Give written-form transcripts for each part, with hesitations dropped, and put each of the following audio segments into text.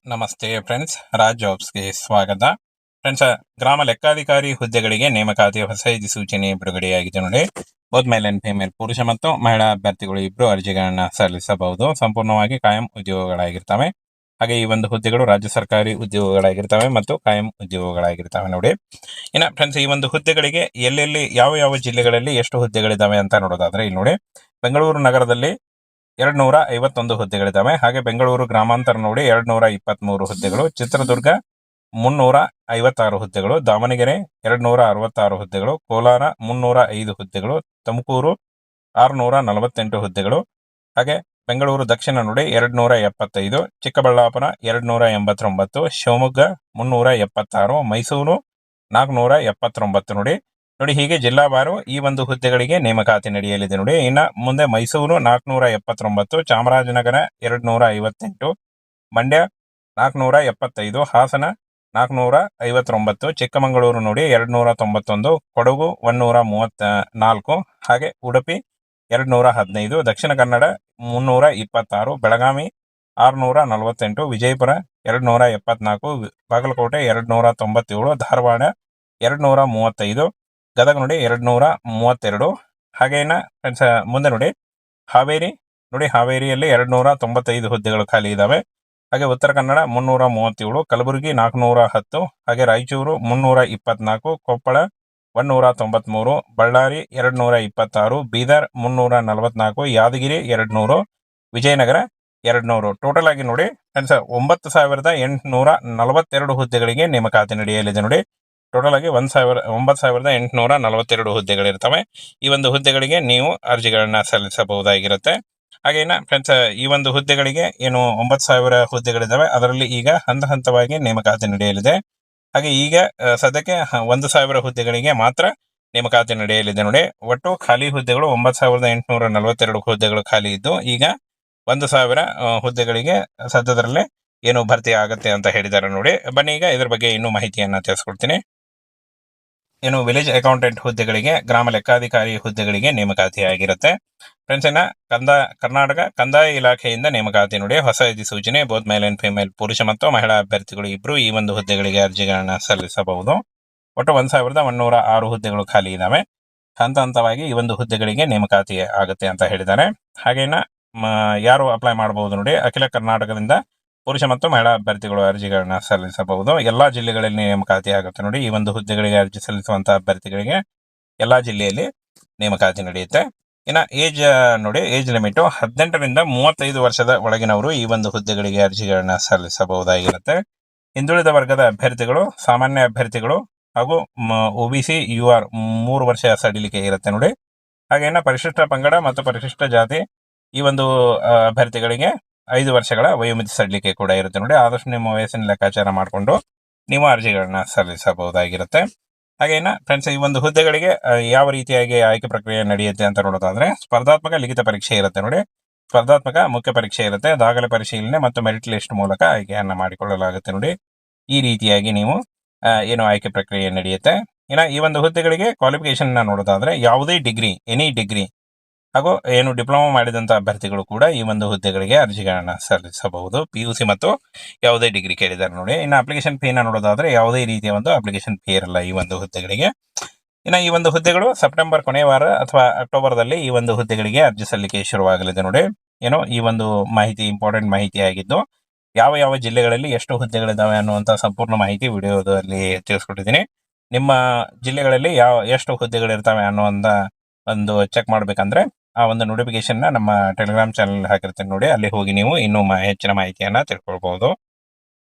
ನಮಸ್ತೆ ಫ್ರೆಂಡ್ಸ್, ರಾಜ್ ಜಾಬ್ಸ್ಗೆ ಸ್ವಾಗತ. ಫ್ರೆಂಡ್ಸ್, ಗ್ರಾಮ ಲೆಕ್ಕಾಧಿಕಾರಿ ಹುದ್ದೆಗಳಿಗೆ ನೇಮಕಾತಿ ಹೊಸ ಅಧಿಸೂಚನೆ ಬಿಡುಗಡೆಯಾಗಿದೆ ನೋಡಿ. ಬೋತ್ ಮೇಲ್ ಅಂಡ್ ಫಿಮೇಲ್, ಪುರುಷ ಮತ್ತು ಮಹಿಳಾ ಅಭ್ಯರ್ಥಿಗಳು ಇಬ್ಬರು ಅರ್ಜಿಗಳನ್ನ ಸಲ್ಲಿಸಬಹುದು. ಸಂಪೂರ್ಣವಾಗಿ ಕಾಯಂ ಉದ್ಯೋಗಗಳಾಗಿರ್ತವೆ. ಹಾಗೆ ಈ ಒಂದು ಹುದ್ದೆಗಳು ರಾಜ್ಯ ಸರ್ಕಾರಿ ಉದ್ಯೋಗಗಳಾಗಿರ್ತವೆ ಮತ್ತು ಕಾಯಂ ಉದ್ಯೋಗಗಳಾಗಿರ್ತವೆ ನೋಡಿ. ಇನ್ನು ಫ್ರೆಂಡ್ಸ್, ಈ ಒಂದು ಹುದ್ದೆಗಳಿಗೆ ಎಲ್ಲೆಲ್ಲಿ ಯಾವ ಯಾವ ಜಿಲ್ಲೆಗಳಲ್ಲಿ ಎಷ್ಟು ಹುದ್ದೆಗಳಿದಾವೆ ಅಂತ ನೋಡೋದಾದ್ರೆ, ಇಲ್ಲಿ ನೋಡಿ, ಬೆಂಗಳೂರು ನಗರದಲ್ಲಿ 251 ಹುದ್ದೆಗಳಿದ್ದಾವೆ. ಹಾಗೆ ಬೆಂಗಳೂರು ಗ್ರಾಮಾಂತರ ನೋಡಿ 223 ಹುದ್ದೆಗಳು, ಚಿತ್ರದುರ್ಗ 356 ಹುದ್ದೆಗಳು, ದಾವಣಗೆರೆ 266 ಹುದ್ದೆಗಳು, ಕೋಲಾರ 305 ಹುದ್ದೆಗಳು, ತುಮಕೂರು 648 ಹುದ್ದೆಗಳು, ಹಾಗೆ ಬೆಂಗಳೂರು ದಕ್ಷಿಣ ನೋಡಿ 275, ಚಿಕ್ಕಬಳ್ಳಾಪುರ 289, ಶಿವಮೊಗ್ಗ 376, ಮೈಸೂರು 479 ನೋಡಿ. ಹೀಗೆ ಜಿಲ್ಲಾವಾರು ಈ ಒಂದು ಹುದ್ದೆಗಳಿಗೆ ನೇಮಕಾತಿ ನಡೆಯಲಿದೆ ನೋಡಿ. ಇನ್ನು ಮುಂದೆ ಮೈಸೂರು 479, ಚಾಮರಾಜನಗರ 258, ಮಂಡ್ಯ 475, ಹಾಸನ 459, ಚಿಕ್ಕಮಗಳೂರು ನೋಡಿ 291, ಕೊಡಗು 134, ಹಾಗೆ ಉಡುಪಿ 215, ದಕ್ಷಿಣ ಕನ್ನಡ 326, ಬೆಳಗಾವಿ 648, ವಿಜಯಪುರ 274, ಬಾಗಲಕೋಟೆ 297, ಧಾರವಾಡ 235, ಗದಗ ನೋಡಿ 232. ಹಾಗೇನ ಫ್ರೆಂಡ್ಸ್, ಮುಂದೆ ನೋಡಿ ಹಾವೇರಿಯಲ್ಲಿ 295 ಹುದ್ದೆಗಳು ಖಾಲಿ ಇದಾವೆ. ಹಾಗೆ ಉತ್ತರ ಕನ್ನಡ 337, ಕಲಬುರಗಿ 410, ಹಾಗೆ ರಾಯಚೂರು 324, ಕೊಪ್ಪಳ 193, ಬಳ್ಳಾರಿ 226, ಬೀದರ್ 344, ಯಾದಗಿರಿ 200, ವಿಜಯನಗರ 200. ಟೋಟಲ್ ಆಗಿ ನೋಡಿ ಫ್ರೆಂಡ್ಸ್ 9,842 ಹುದ್ದೆಗಳಿಗೆ ನೇಮಕಾತಿ ನಡೆಯಲಿದೆ ನೋಡಿ. ಟೋಟಲ್ ಆಗಿ 9,842 ಹುದ್ದೆಗಳಿರ್ತವೆ. ಈ ಒಂದು ಹುದ್ದೆಗಳಿಗೆ ನೀವು ಅರ್ಜಿಗಳನ್ನ ಸಲ್ಲಿಸಬಹುದಾಗಿರುತ್ತೆ. ಹಾಗೇನ ಫ್ರೆಂಡ್ಸ್, ಈ ಒಂದು ಹುದ್ದೆಗಳಿಗೆ ಏನು 9,000 ಹುದ್ದೆಗಳಿದಾವೆ, ಅದರಲ್ಲಿ ಈಗ ಹಂತ ಹಂತವಾಗಿ ನೇಮಕಾತಿ ನಡೆಯಲಿದೆ. ಹಾಗೆ ಈಗ ಸದ್ಯಕ್ಕೆ 1,000 ಹುದ್ದೆಗಳಿಗೆ ಮಾತ್ರ ನೇಮಕಾತಿ ನಡೆಯಲಿದೆ ನೋಡಿ. ಒಟ್ಟು ಖಾಲಿ ಹುದ್ದೆಗಳು 9,842 ಹುದ್ದೆಗಳು ಖಾಲಿ ಇದ್ದು, ಈಗ 1,000 ಹುದ್ದೆಗಳಿಗೆ ಸದ್ಯದಲ್ಲೇ ಏನು ಭರ್ತಿ ಆಗುತ್ತೆ ಅಂತ ಹೇಳಿದ್ದಾರೆ ನೋಡಿ. ಬನ್ನಿ ಈಗ ಇದ್ರ ಬಗ್ಗೆ ಇನ್ನೂ ಮಾಹಿತಿಯನ್ನ ತಿಳಿಸ್ಕೊಡ್ತೀನಿ. ಏನು ವಿಲೇಜ್ ಅಕೌಂಟೆಂಟ್ ಹುದ್ದೆಗಳಿಗೆ, ಗ್ರಾಮ ಲೆಕ್ಕಾಧಿಕಾರಿ ಹುದ್ದೆಗಳಿಗೆ ನೇಮಕಾತಿ ಆಗಿರುತ್ತೆ. ಫ್ರೆಂಡ್ಸ್, ಕರ್ನಾಟಕ ಕಂದಾಯ ಇಲಾಖೆಯಿಂದ ನೇಮಕಾತಿ ನೋಡಿ. ಹೊಸ ಅಧಿಸೂಚನೆ. ಬೋತ್ ಮೇಲ್ ಅಂಡ್ ಫಿಮೇಲ್, ಪುರುಷ ಮತ್ತು ಮಹಿಳಾ ಅಭ್ಯರ್ಥಿಗಳು ಇಬ್ರು ಈ ಒಂದು ಹುದ್ದೆಗಳಿಗೆ ಅರ್ಜಿಗಳನ್ನ ಸಲ್ಲಿಸಬಹುದು. ಒಟ್ಟು 1,106 ಹುದ್ದೆಗಳು ಖಾಲಿ ಇದಾವೆ. ಹಂತ ಹಂತವಾಗಿ ಈ ಒಂದು ಹುದ್ದೆಗಳಿಗೆ ನೇಮಕಾತಿ ಆಗುತ್ತೆ ಅಂತ ಹೇಳಿದ್ದಾರೆ. ಹಾಗೇನ ಯಾರು ಅಪ್ಲೈ ಮಾಡಬಹುದು ನೋಡಿ. ಅಖಿಲ ಕರ್ನಾಟಕದಿಂದ ಪುರುಷ ಮತ್ತು ಮಹಿಳಾ ಅಭ್ಯರ್ಥಿಗಳು ಅರ್ಜಿಗಳನ್ನ ಸಲ್ಲಿಸಬಹುದು. ಎಲ್ಲಾ ಜಿಲ್ಲೆಗಳಲ್ಲಿ ನೇಮಕಾತಿ ಆಗುತ್ತೆ ನೋಡಿ. ಈ ಒಂದು ಹುದ್ದೆಗಳಿಗೆ ಅರ್ಜಿ ಸಲ್ಲಿಸುವಂತಹ ಅಭ್ಯರ್ಥಿಗಳಿಗೆ ಎಲ್ಲಾ ಜಿಲ್ಲೆಯಲ್ಲಿ ನೇಮಕಾತಿ ನಡೆಯುತ್ತೆ. ಇನ್ನು ಏಜ್ ನೋಡಿ, ಏಜ್ ಲಿಮಿಟ್ 18ರಿಂದ 35 ವರ್ಷದ ಒಳಗಿನವರು ಈ ಒಂದು ಹುದ್ದೆಗಳಿಗೆ ಅರ್ಜಿಗಳನ್ನ ಸಲ್ಲಿಸಬಹುದಾಗಿರುತ್ತೆ. ಹಿಂದುಳಿದ ವರ್ಗದ ಅಭ್ಯರ್ಥಿಗಳು, ಸಾಮಾನ್ಯ ಅಭ್ಯರ್ಥಿಗಳು ಹಾಗೂ OBC UR 3 ವರ್ಷ ಸಡಿಲಿಕೆ ಇರುತ್ತೆ ನೋಡಿ. ಹಾಗೇನ ಪರಿಶಿಷ್ಟ ಪಂಗಡ ಮತ್ತು ಪರಿಶಿಷ್ಟ ಜಾತಿ ಈ ಒಂದು ಅಭ್ಯರ್ಥಿಗಳಿಗೆ 5 ವರ್ಷಗಳ ವಯೋಮಿತಿ ಸಡಿಲಿಕೆ ಕೂಡ ಇರುತ್ತೆ ನೋಡಿ. ಆದಷ್ಟು ನಿಮ್ಮ ವಯಸ್ಸಿನ ಲೆಕ್ಕಾಚಾರ ಮಾಡಿಕೊಂಡು ನೀವು ಅರ್ಜಿಗಳನ್ನ ಸಲ್ಲಿಸಬಹುದಾಗಿರುತ್ತೆ. ಹಾಗೇನ ಫ್ರೆಂಡ್ಸ್, ಈ ಒಂದು ಹುದ್ದೆಗಳಿಗೆ ಯಾವ ರೀತಿಯಾಗಿ ಆಯ್ಕೆ ಪ್ರಕ್ರಿಯೆ ನಡೆಯುತ್ತೆ ಅಂತ ನೋಡೋದಾದ್ರೆ, ಸ್ಪರ್ಧಾತ್ಮಕ ಲಿಖಿತ ಪರೀಕ್ಷೆ ಇರುತ್ತೆ ನೋಡಿ. ಸ್ಪರ್ಧಾತ್ಮಕ ಮುಖ್ಯ ಪರೀಕ್ಷೆ ಇರುತ್ತೆ. ದಾಖಲೆ ಪರಿಶೀಲನೆ ಮತ್ತು ಮೆರಿಟ್ ಲಿಸ್ಟ್ ಮೂಲಕ ಆಯ್ಕೆಯನ್ನ ಮಾಡಿಕೊಳ್ಳಲಾಗುತ್ತೆ ನೋಡಿ. ಈ ರೀತಿಯಾಗಿ ನೀವು ಏನು ಆಯ್ಕೆ ಪ್ರಕ್ರಿಯೆ ನಡೆಯುತ್ತೆ. ಇನ್ನು ಈ ಒಂದು ಹುದ್ದೆಗಳಿಗೆ ಕ್ವಾಲಿಫಿಕೇಶನ್ ನೋಡೋದಾದ್ರೆ, ಯಾವುದೇ ಡಿಗ್ರಿ, ಎನಿ ಡಿಗ್ರಿ ಹಾಗೂ ಏನು ಡಿಪ್ಲೊಮಾ ಮಾಡಿದಂತ ಅಭ್ಯರ್ಥಿಗಳು ಕೂಡ ಈ ಒಂದು ಹುದ್ದೆಗಳಿಗೆ ಅರ್ಜಿಗಳನ್ನ ಸಲ್ಲಿಸಬಹುದು. PUC ಮತ್ತು ಯಾವುದೇ ಡಿಗ್ರಿ ಕೇಳಿದ್ದಾರೆ ನೋಡಿ. ಇನ್ನು ಅಪ್ಲಿಕೇಶನ್ ಫೀನ ನೋಡೋದಾದ್ರೆ, ಯಾವುದೇ ರೀತಿಯ ಒಂದು ಅಪ್ಲಿಕೇಶನ್ ಫೀ ಇರಲ್ಲ ಈ ಒಂದು ಹುದ್ದೆಗಳಿಗೆ. ಇನ್ನು ಈ ಒಂದು ಹುದ್ದೆಗಳು ಸೆಪ್ಟೆಂಬರ್ ಕೊನೆಯ ವಾರ ಅಥವಾ ಅಕ್ಟೋಬರ್ದಲ್ಲಿ ಈ ಒಂದು ಹುದ್ದೆಗಳಿಗೆ ಅರ್ಜಿ ಸಲ್ಲಿಕೆ ಶುರುವಾಗಲಿದೆ ನೋಡಿ. ಏನು ಈ ಒಂದು ಮಾಹಿತಿ ಇಂಪಾರ್ಟೆಂಟ್ ಮಾಹಿತಿ ಆಗಿದ್ದು, ಯಾವ ಯಾವ ಜಿಲ್ಲೆಗಳಲ್ಲಿ ಎಷ್ಟು ಹುದ್ದೆಗಳಿದಾವೆ ಅನ್ನುವಂತ ಸಂಪೂರ್ಣ ಮಾಹಿತಿ ವಿಡಿಯೋದಲ್ಲಿ ತಿಳಿಸ್ಕೊಟ್ಟಿದ್ದೀನಿ. ನಿಮ್ಮ ಜಿಲ್ಲೆಗಳಲ್ಲಿ ಎಷ್ಟು ಹುದ್ದೆಗಳಿರ್ತವೆ ಅನ್ನುವಂತ ಒಂದು ಚೆಕ್ ಮಾಡ್ಬೇಕಂದ್ರೆ ಆ ಒಂದು ನೋಟಿಫಿಕೇಶನ್ ನಮ್ಮ ಟೆಲಿಗ್ರಾಮ್ ಚಾನಲ್ ಹಾಕಿರ್ತೀನಿ ನೋಡಿ. ಅಲ್ಲಿ ಹೋಗಿ ನೀವು ಇನ್ನೂ ಹೆಚ್ಚಿನ ಮಾಹಿತಿಯನ್ನ ತಿಳ್ಕೊಳ್ಬಹುದು.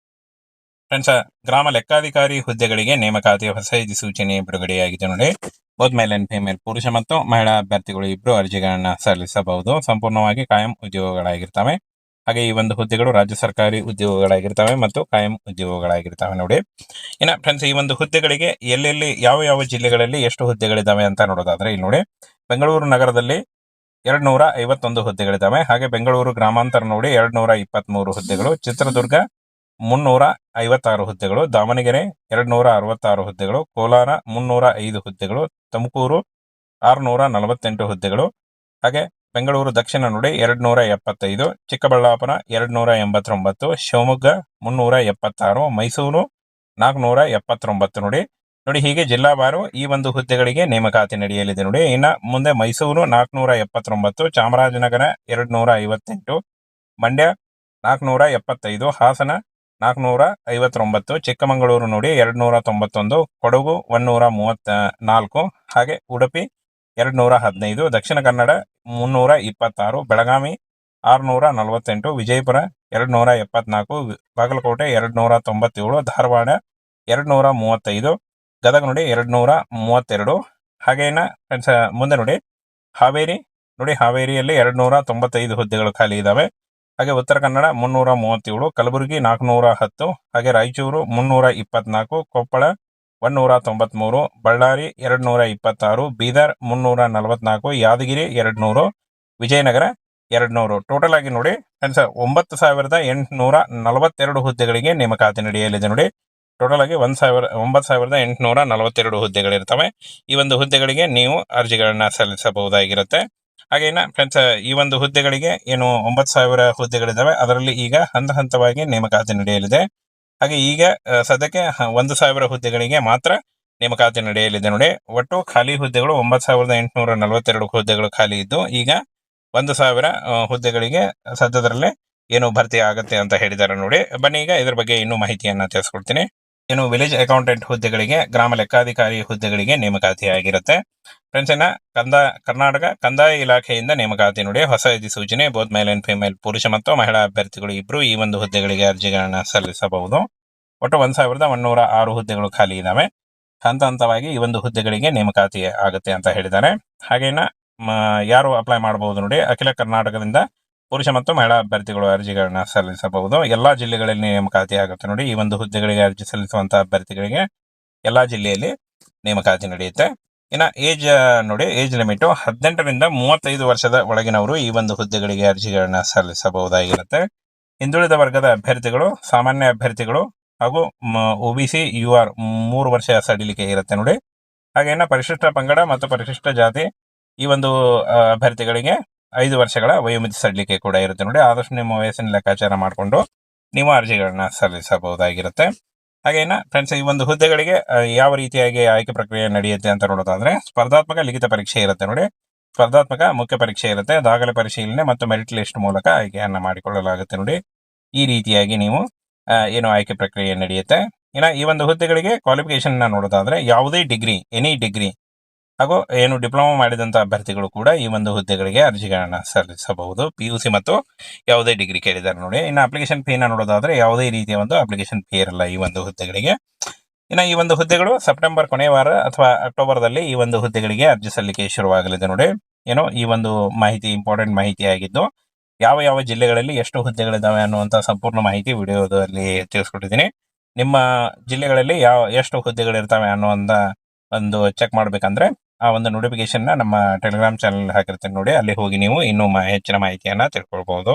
ಫ್ರೆಂಡ್ಸ್, ಗ್ರಾಮ ಲೆಕ್ಕಾಧಿಕಾರಿ ಹುದ್ದೆಗಳಿಗೆ ನೇಮಕಾತಿ ಹೊಸ ಅಧಿಸೂಚನೆ ಬಿಡುಗಡೆಯಾಗಿದೆ ನೋಡಿ. ಬೋತ್ ಮೇಲ್ ಅಂಡ್ ಫಿಮೇಲ್, ಪುರುಷ ಮತ್ತು ಮಹಿಳಾ ಅಭ್ಯರ್ಥಿಗಳು ಇಬ್ರು ಅರ್ಜಿಗಳನ್ನ ಸಲ್ಲಿಸಬಹುದು. ಸಂಪೂರ್ಣವಾಗಿ ಕಾಯಂ ಉದ್ಯೋಗಗಳಾಗಿರ್ತವೆ. ಹಾಗೆ ಈ ಒಂದು ಹುದ್ದೆಗಳು ರಾಜ್ಯ ಸರ್ಕಾರಿ ಉದ್ಯೋಗಗಳಾಗಿರ್ತವೆ ಮತ್ತು ಕಾಯಂ ಉದ್ಯೋಗಗಳಾಗಿರ್ತವೆ ನೋಡಿ. ಇನ್ನು ಫ್ರೆಂಡ್ಸ್, ಈ ಒಂದು ಹುದ್ದೆಗಳಿಗೆ ಎಲ್ಲೆಲ್ಲಿ ಯಾವ ಯಾವ ಜಿಲ್ಲೆಗಳಲ್ಲಿ ಎಷ್ಟು ಹುದ್ದೆಗಳಿದಾವೆ ಅಂತ ನೋಡೋದಾದ್ರೆ, ಇಲ್ಲಿ ನೋಡಿ, ಬೆಂಗಳೂರು ನಗರದಲ್ಲಿ 251 ಹುದ್ದೆಗಳಿದಾವೆ. ಹಾಗೆ ಬೆಂಗಳೂರು ಗ್ರಾಮಾಂತರ ನೋಡಿ 223 ಹುದ್ದೆಗಳು, ಚಿತ್ರದುರ್ಗ 356 ಹುದ್ದೆಗಳು, ದಾವಣಗೆರೆ 266 ಹುದ್ದೆಗಳು, ಕೋಲಾರ 305 ಹುದ್ದೆಗಳು, ತುಮಕೂರು 648 ಹುದ್ದೆಗಳು, ಹಾಗೆ ಬೆಂಗಳೂರು ದಕ್ಷಿಣ ನೋಡಿ 275, ಚಿಕ್ಕಬಳ್ಳಾಪುರ 289, ಶಿವಮೊಗ್ಗ 376, ಮೈಸೂರು 479 ನೋಡಿ. ನೋಡಿ ಹೀಗೆ ಜಿಲ್ಲಾವಾರು ಈ ಒಂದು ಹುದ್ದೆಗಳಿಗೆ ನೇಮಕಾತಿ ನಡೆಯಲಿದೆ ನೋಡಿ. ಇನ್ನು ಮುಂದೆ ಮೈಸೂರು 479, ಚಾಮರಾಜನಗರ 258, ಮಂಡ್ಯ 475, ಹಾಸನ 459, ಚಿಕ್ಕಮಗಳೂರು ನೋಡಿ 291, ಕೊಡಗು 134, ಹಾಗೆ ಉಡುಪಿ 215, ದಕ್ಷಿಣ ಕನ್ನಡ 326, ಬೆಳಗಾವಿ 648, ವಿಜಯಪುರ 274, ಬಾಗಲಕೋಟೆ 297, ಧಾರವಾಡ 235, ಗದಗ ನೋಡಿ 232. ಹಾಗೇನ ಫ್ರೆಂಡ್ಸ್ ಮುಂದೆ ನೋಡಿ ಹಾವೇರಿ ನೋಡಿ, ಹಾವೇರಿಯಲ್ಲಿ 295 ಹುದ್ದೆಗಳು ಖಾಲಿ ಇದ್ದಾವೆ. ಹಾಗೆ ಉತ್ತರ ಕನ್ನಡ 337, ಕಲಬುರಗಿ 410, ಹಾಗೆ ರಾಯಚೂರು 324, ಕೊಪ್ಪಳ 193, ಬಳ್ಳಾರಿ 226, ಬೀದರ್ 344, ಯಾದಗಿರಿ 200, ವಿಜಯನಗರ 200. ಟೋಟಲ್ ಆಗಿ ನೋಡಿ ಫ್ರೆಂಡ್ಸ್ 9,842 ಹುದ್ದೆಗಳಿಗೆ ನೇಮಕಾತಿ ನಡೆಯಲಿದೆ ನೋಡಿ. ಟೋಟಲ್ ಆಗಿ 9,842 ಹುದ್ದೆಗಳಿರ್ತವೆ. ಈ ಒಂದು ಹುದ್ದೆಗಳಿಗೆ ನೀವು ಅರ್ಜಿಗಳನ್ನ ಸಲ್ಲಿಸಬಹುದಾಗಿರುತ್ತೆ. ಹಾಗೇನ ಫ್ರೆಂಡ್ಸ್ ಈ ಒಂದು ಹುದ್ದೆಗಳಿಗೆ ಏನು 9,000 ಹುದ್ದೆಗಳಿದ್ದಾವೆ, ಅದರಲ್ಲಿ ಈಗ ಹಂತ ಹಂತವಾಗಿ ನೇಮಕಾತಿ ನಡೆಯಲಿದೆ. ಹಾಗೆ ಈಗ ಸದ್ಯಕ್ಕೆ 1,000 ಹುದ್ದೆಗಳಿಗೆ ಮಾತ್ರ ನೇಮಕಾತಿ ನಡೆಯಲಿದೆ ನೋಡಿ. ಒಟ್ಟು ಖಾಲಿ ಹುದ್ದೆಗಳು 9,842 ಹುದ್ದೆಗಳು ಖಾಲಿ ಇದ್ದು, ಈಗ 1,000 ಹುದ್ದೆಗಳಿಗೆ ಸದ್ಯದಲ್ಲೇ ಏನು ಭರ್ತಿ ಆಗುತ್ತೆ ಅಂತ ಹೇಳಿದ್ದಾರೆ ನೋಡಿ. ಬನ್ನಿ ಈಗ ಇದ್ರ ಬಗ್ಗೆ ಇನ್ನೂ ಮಾಹಿತಿಯನ್ನ ತಿಳಿಸ್ಕೊಡ್ತೀನಿ. ಏನು ವಿಲೇಜ್ ಅಕೌಂಟೆಂಟ್ ಹುದ್ದೆಗಳಿಗೆ, ಗ್ರಾಮ ಲೆಕ್ಕಾಧಿಕಾರಿ ಹುದ್ದೆಗಳಿಗೆ ನೇಮಕಾತಿ ಆಗಿರುತ್ತೆ. ಫ್ರೆಂಡ್ಸ್ ಕರ್ನಾಟಕ ಕಂದಾಯ ಇಲಾಖೆಯಿಂದ ನೇಮಕಾತಿ ನೋಡಿ. ಹೊಸ ಅಧಿಸೂಚನೆ ಬೋತ್ ಮೇಲ್ ಅಂಡ್ ಫಿಮೇಲ್, ಪುರುಷ ಮತ್ತು ಮಹಿಳಾ ಅಭ್ಯರ್ಥಿಗಳು ಇಬ್ರು ಈ ಒಂದು ಹುದ್ದೆಗಳಿಗೆ ಅರ್ಜಿಗಳನ್ನ ಸಲ್ಲಿಸಬಹುದು. ಒಟ್ಟು 1,106 ಹುದ್ದೆಗಳು ಖಾಲಿ ಇದಾವೆ. ಹಂತ ಹಂತವಾಗಿ ಈ ಒಂದು ಹುದ್ದೆಗಳಿಗೆ ನೇಮಕಾತಿ ಆಗುತ್ತೆ ಅಂತ ಹೇಳಿದ್ದಾರೆ. ಹಾಗೇನ ಯಾರು ಅಪ್ಲೈ ಮಾಡಬಹುದು ನೋಡಿ, ಅಖಿಲ ಕರ್ನಾಟಕದಿಂದ ಪುರುಷ ಮತ್ತು ಮಹಿಳಾ ಅಭ್ಯರ್ಥಿಗಳು ಅರ್ಜಿಗಳನ್ನ ಸಲ್ಲಿಸಬಹುದು. ಎಲ್ಲಾ ಜಿಲ್ಲೆಗಳಲ್ಲಿ ನೇಮಕಾತಿ ಆಗುತ್ತೆ ನೋಡಿ. ಈ ಒಂದು ಹುದ್ದೆಗಳಿಗೆ ಅರ್ಜಿ ಸಲ್ಲಿಸುವಂತಹ ಅಭ್ಯರ್ಥಿಗಳಿಗೆ ಎಲ್ಲಾ ಜಿಲ್ಲೆಯಲ್ಲಿ ನೇಮಕಾತಿ ನಡೆಯುತ್ತೆ. ಇನ್ನು ಏಜ್ ನೋಡಿ, ಏಜ್ ಲಿಮಿಟ್ 18ರಿಂದ 35 ವರ್ಷದ ಒಳಗಿನವರು ಈ ಒಂದು ಹುದ್ದೆಗಳಿಗೆ ಅರ್ಜಿಗಳನ್ನ ಸಲ್ಲಿಸಬಹುದಾಗಿರುತ್ತೆ. ಹಿಂದುಳಿದ ವರ್ಗದ ಅಭ್ಯರ್ಥಿಗಳು, ಸಾಮಾನ್ಯ ಅಭ್ಯರ್ಥಿಗಳು ಹಾಗೂ OBC UR 3 ವರ್ಷ ಸಡಿಲಿಕೆ ಇರುತ್ತೆ ನೋಡಿ. ಹಾಗೇನ ಪರಿಶಿಷ್ಟ ಪಂಗಡ ಮತ್ತು ಪರಿಶಿಷ್ಟ ಜಾತಿ ಈ ಒಂದು ಅಭ್ಯರ್ಥಿಗಳಿಗೆ 5 ವರ್ಷಗಳ ವಯೋಮಿತಿ ಸಡಿಲಿಕೆ ಕೂಡ ಇರುತ್ತೆ ನೋಡಿ. ಆದಷ್ಟು ನಿಮ್ಮ ವಯಸ್ಸಿನ ಲೆಕ್ಕಾಚಾರ ಮಾಡಿಕೊಂಡು ನೀವು ಅರ್ಜಿಗಳನ್ನ ಸಲ್ಲಿಸಬಹುದಾಗಿರುತ್ತೆ. ಹಾಗೇನ ಫ್ರೆಂಡ್ಸ್ ಈ ಒಂದು ಹುದ್ದೆಗಳಿಗೆ ಯಾವ ರೀತಿಯಾಗಿ ಆಯ್ಕೆ ಪ್ರಕ್ರಿಯೆ ನಡೆಯುತ್ತೆ ಅಂತ ನೋಡೋದಾದ್ರೆ, ಸ್ಪರ್ಧಾತ್ಮಕ ಲಿಖಿತ ಪರೀಕ್ಷೆ ಇರುತ್ತೆ ನೋಡಿ. ಸ್ಪರ್ಧಾತ್ಮಕ ಮುಖ್ಯ ಪರೀಕ್ಷೆ ಇರುತ್ತೆ. ದಾಖಲೆ ಪರಿಶೀಲನೆ ಮತ್ತು ಮೆರಿಟ್ ಲಿಸ್ಟ್ ಮೂಲಕ ಆಯ್ಕೆಯನ್ನ ಮಾಡಿಕೊಳ್ಳಲಾಗುತ್ತೆ ನೋಡಿ. ಈ ರೀತಿಯಾಗಿ ನೀವು ಏನು ಆಯ್ಕೆ ಪ್ರಕ್ರಿಯೆ ನಡೆಯುತ್ತೆ. ಇನ್ನು ಈ ಒಂದು ಹುದ್ದೆಗಳಿಗೆ ಕ್ವಾಲಿಫಿಕೇಶನ್ ನೋಡೋದಾದ್ರೆ, ಯಾವುದೇ ಡಿಗ್ರಿ, ಎನಿ ಡಿಗ್ರಿ ಹಾಗೂ ಏನು ಡಿಪ್ಲೊಮಾ ಮಾಡಿದಂತ ಅಭ್ಯರ್ಥಿಗಳು ಕೂಡ ಈ ಒಂದು ಹುದ್ದೆಗಳಿಗೆ ಅರ್ಜಿಗಳನ್ನ ಸಲ್ಲಿಸಬಹುದು. PUC ಮತ್ತು ಯಾವುದೇ ಡಿಗ್ರಿ ಕೇಳಿದ್ದಾರೆ ನೋಡಿ. ಇನ್ನು ಅಪ್ಲಿಕೇಶನ್ ಫೀನ ನೋಡೋದಾದ್ರೆ, ಯಾವುದೇ ರೀತಿಯ ಒಂದು ಅಪ್ಲಿಕೇಶನ್ ಫೀ ಇರಲ್ಲ ಈ ಒಂದು ಹುದ್ದೆಗಳಿಗೆ. ಇನ್ನು ಈ ಒಂದು ಹುದ್ದೆಗಳು ಸೆಪ್ಟೆಂಬರ್ ಕೊನೆಯ ವಾರ ಅಥವಾ ಅಕ್ಟೋಬರ್ದಲ್ಲಿ ಈ ಒಂದು ಹುದ್ದೆಗಳಿಗೆ ಅರ್ಜಿ ಸಲ್ಲಿಕೆ ಶುರುವಾಗಲಿದೆ ನೋಡಿ. ಏನೋ ಈ ಒಂದು ಮಾಹಿತಿ ಇಂಪಾರ್ಟೆಂಟ್ ಮಾಹಿತಿ ಆಗಿದ್ದು, ಯಾವ ಯಾವ ಜಿಲ್ಲೆಗಳಲ್ಲಿ ಎಷ್ಟು ಹುದ್ದೆಗಳಿದಾವೆ ಅನ್ನುವಂತ ಸಂಪೂರ್ಣ ಮಾಹಿತಿ ವಿಡಿಯೋದಲ್ಲಿ ತಿಳಿಸ್ಕೊಟ್ಟಿದ್ದೀನಿ. ನಿಮ್ಮ ಜಿಲ್ಲೆಗಳಲ್ಲಿ ಎಷ್ಟು ಹುದ್ದೆಗಳಿರ್ತವೆ ಅನ್ನುವಂತ ಒಂದು ಚೆಕ್ ಮಾಡ್ಬೇಕಂದ್ರೆ ಆ ಒಂದು ನೋಟಿಫಿಕೇಶನ್ ನಮ್ಮ ಟೆಲಿಗ್ರಾಮ್ ಚಾನಲ್ ಹಾಕಿರ್ತೀನಿ ನೋಡಿ. ಅಲ್ಲಿ ಹೋಗಿ ನೀವು ಇನ್ನೂ ಹೆಚ್ಚಿನ ಮಾಹಿತಿಯನ್ನ ತಿಳ್ಕೊಳ್ಬಹುದು.